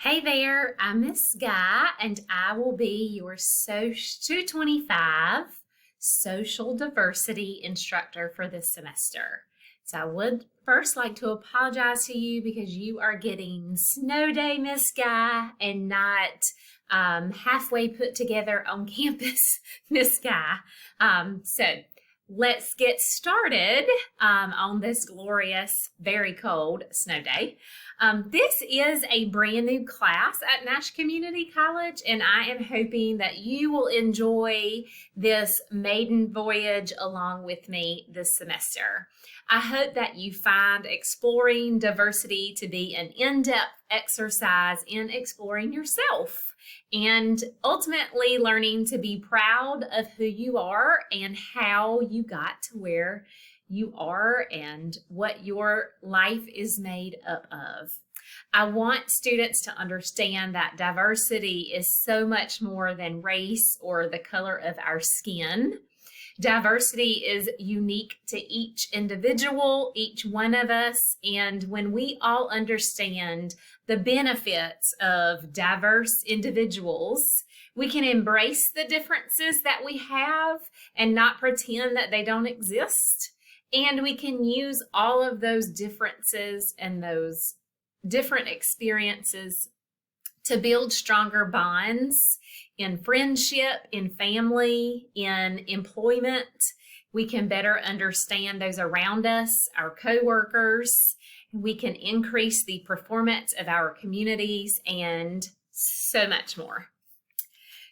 Hey there, I'm Miss Guy, and I will be your 225 social diversity instructor for this semester. So I would first like to apologize to you because you are getting snow day, Miss Guy, and not halfway put together on campus, Miss Guy. So let's get started on this glorious, very cold snow day. This is a brand new class at Nash Community College, and I am hoping that you will enjoy this maiden voyage along with me this semester. I hope that you find exploring diversity to be an in-depth exercise in exploring yourself and ultimately learning to be proud of who you are and how you got to where you are and what your life is made up of. I want students to understand that diversity is so much more than race or the color of our skin. Diversity is unique to each individual, each one of us, and when we all understand the benefits of diverse individuals, we can embrace the differences that we have and not pretend that they don't exist. And we can use all of those differences and those different experiences to build stronger bonds in friendship, in family, in employment. We can better understand those around us, our coworkers. We can increase the performance of our communities and so much more.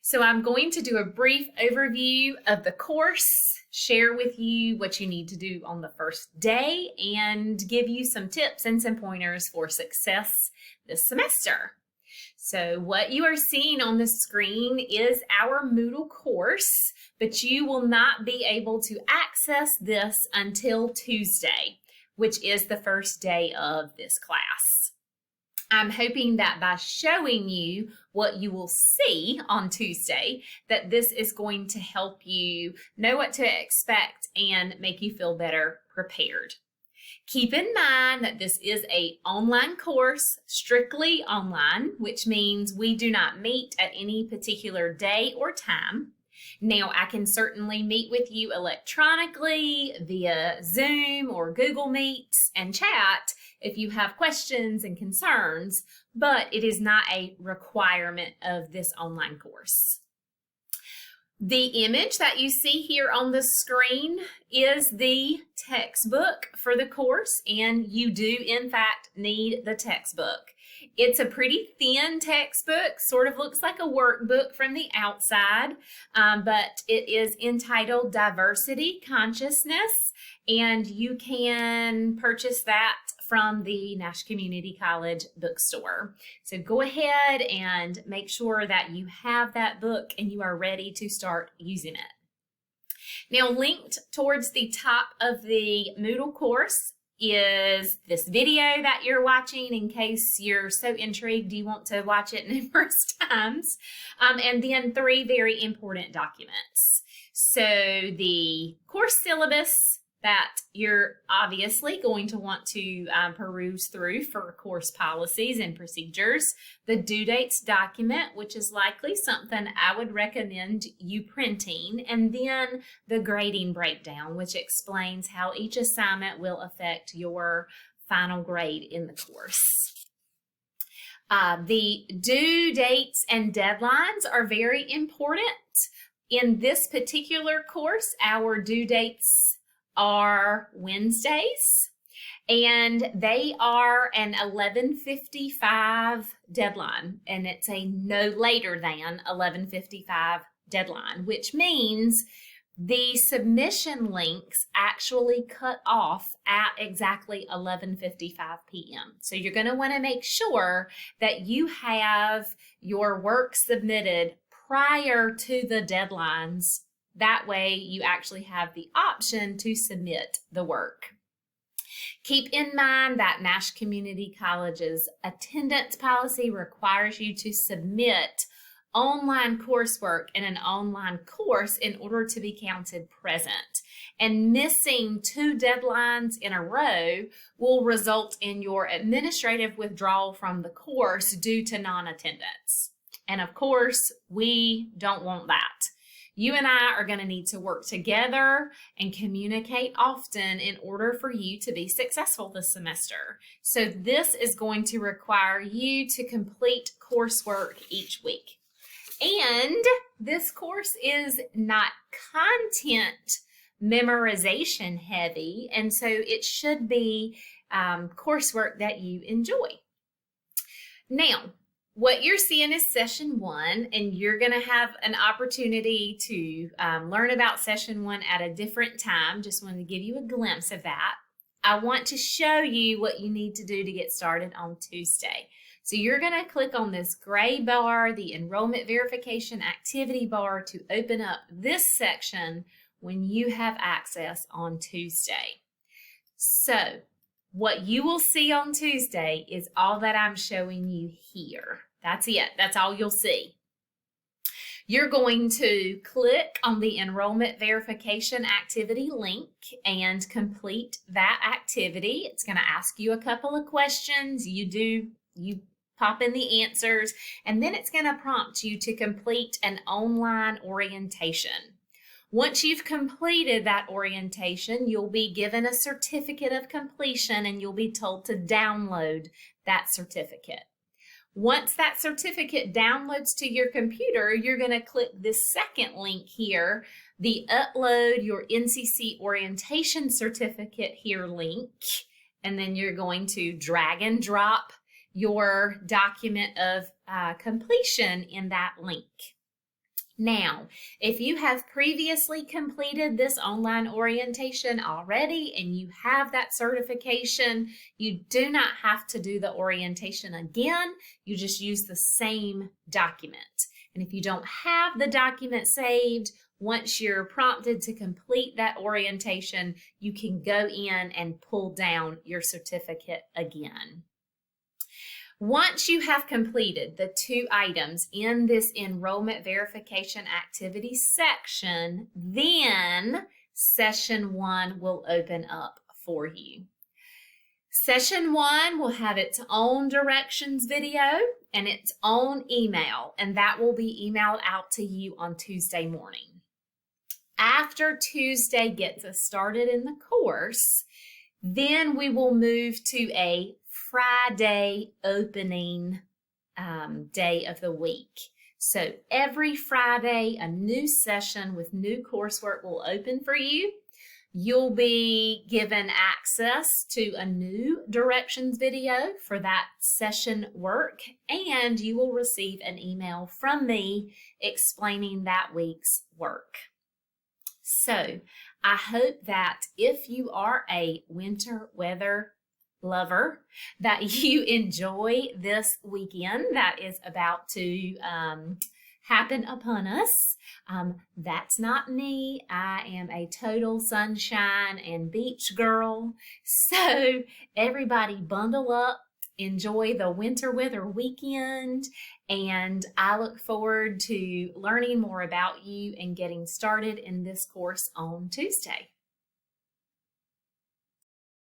So I'm going to do a brief overview of the course, share with you what you need to do on the first day, and give you some tips and some pointers for success this semester. So what you are seeing on the screen is our Moodle course, but you will not be able to access this until Tuesday, which is the first day of this class. I'm hoping that by showing you what you will see on Tuesday, that this is going to help you know what to expect and make you feel better prepared. Keep in mind that this is an online course, strictly online, which means we do not meet at any particular day or time. Now, I can certainly meet with you electronically via Zoom or Google Meets and chat if you have questions and concerns, but it is not a requirement of this online course. The image that you see here on the screen is the textbook for the course, and you do, in fact, need the textbook. It's a pretty thin textbook, sort of looks like a workbook from the outside, but it is entitled Diversity Consciousness, and you can purchase that from the Nash Community College bookstore. So go ahead and make sure that you have that book and you are ready to start using it. Now, linked towards the top of the Moodle course is this video that you're watching in case you're so intrigued you want to watch it numerous times, and then 3 very important documents. So the course syllabus that you're obviously going to want to peruse through for course policies and procedures, the due dates document, which is likely something I would recommend you printing, and then the grading breakdown, which explains how each assignment will affect your final grade in the course. The due dates and deadlines are very important. In this particular course, our due dates are Wednesdays, and they are an 11:55 deadline, and it's a no later than 11:55 deadline, which means the submission links actually cut off at exactly 11:55 p.m. So you're going to want to make sure that you have your work submitted prior to the deadlines. That way you actually have the option to submit the work. Keep in mind that Nash Community College's attendance policy requires you to submit online coursework in an online course in order to be counted present. and missing 2 deadlines in a row will result in your administrative withdrawal from the course due to non-attendance. And of course, we don't want that. You and I are going to need to work together and communicate often in order for you to be successful this semester. So this is going to require you to complete coursework each week. And this course is not content memorization heavy, and so it should be coursework that you enjoy. Now, what you're seeing is session 1, and you're going to have an opportunity to learn about session 1 at a different time. Just wanted to give you a glimpse of that. I want to show you what you need to do to get started on Tuesday. So you're going to click on this gray bar, the Enrollment Verification Activity bar, to open up this section when you have access on Tuesday. So what you will see on Tuesday is all that I'm showing you here. That's it. That's all you'll see. You're going to click on the Enrollment Verification Activity link and complete that activity. It's going to ask you a couple of questions. You pop in the answers, and then it's going to prompt you to complete an online orientation. Once you've completed that orientation, you'll be given a certificate of completion, and you'll be told to download that certificate. Once that certificate downloads to your computer, you're going to click this second link here, the Upload Your NCC Orientation Certificate Here link, and then you're going to drag and drop your document of completion in that link. Now, if you have previously completed this online orientation already and you have that certification, you do not have to do the orientation again. You just use the same document. And if you don't have the document saved, once you're prompted to complete that orientation, you can go in and pull down your certificate again. Once you have completed the 2 items in this enrollment verification activity section, then session 1 will open up for you. Session 1 will have its own directions video and its own email, and that will be emailed out to you on Tuesday morning. After Tuesday gets us started in the course, then we will move to a Friday opening day of the week. So every Friday, a new session with new coursework will open for you. You'll be given access to a new directions video for that session work, and you will receive an email from me explaining that week's work. So I hope that if you are a winter weather lover, that you enjoy this weekend that is about to happen upon us. That's not me. I am a total sunshine and beach girl. So everybody bundle up, enjoy the winter weather weekend, and I look forward to learning more about you and getting started in this course on Tuesday.